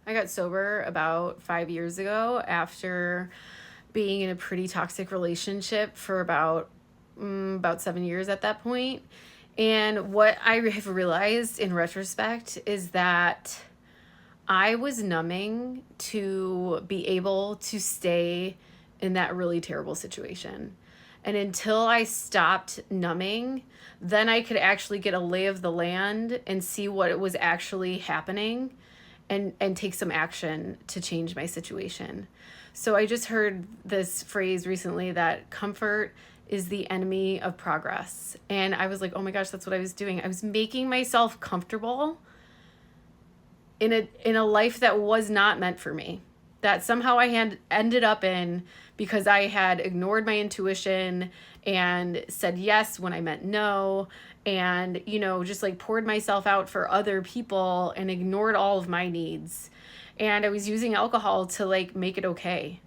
I got sober about 5 years ago after being in a pretty toxic relationship for about 7 years at that point. And what I have realized in retrospect is that I was numbing to be able to stay in that really terrible situation. And until I stopped numbing, then I could actually get a lay of the land and see what was actually happening and take some action to change my situation. So I just heard this phrase recently that comfort is the enemy of progress. And I was like, oh my gosh, that's what I was doing. I was making myself comfortable in a life that was not meant for me, that somehow I had ended up in because I had ignored my intuition and said yes when I meant no, and just like poured myself out for other people and ignored all of my needs. And I was using alcohol to like make it okay.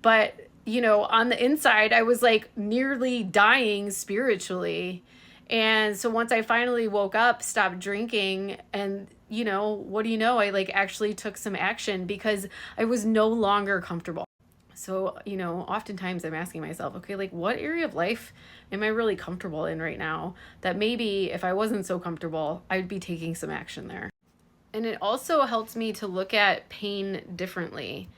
But on the inside I was like nearly dying spiritually. And so once I finally woke up, stopped drinking, and what do you know, I like actually took some action because I was no longer comfortable. So, oftentimes I'm asking myself, okay, like what area of life am I really comfortable in right now that maybe if I wasn't so comfortable, I'd be taking some action there. And it also helps me to look at pain differently.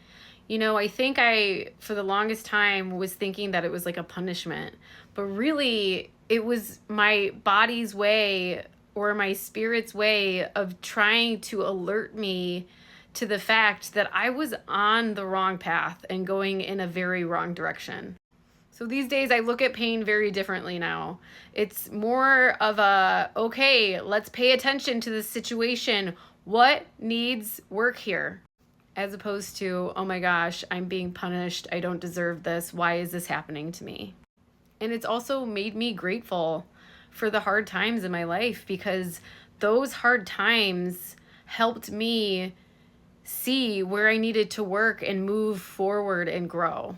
I think I, for the longest time, was thinking that it was like a punishment, but really it was my body's way or my spirit's way of trying to alert me to the fact that I was on the wrong path and going in a very wrong direction. So these days I look at pain very differently now. It's more of a, okay, let's pay attention to this situation. What needs work here? As opposed to, oh my gosh, I'm being punished. I don't deserve this. Why is this happening to me? And it's also made me grateful for the hard times in my life because those hard times helped me see where I needed to work and move forward and grow.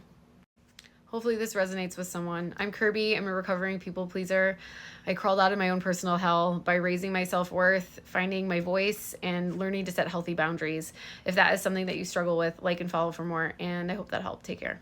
Hopefully this resonates with someone. I'm Kirby. I'm a recovering people pleaser. I crawled out of my own personal hell by raising my self-worth, finding my voice, and learning to set healthy boundaries. If that is something that you struggle with, like and follow for more, and I hope that helped. Take care.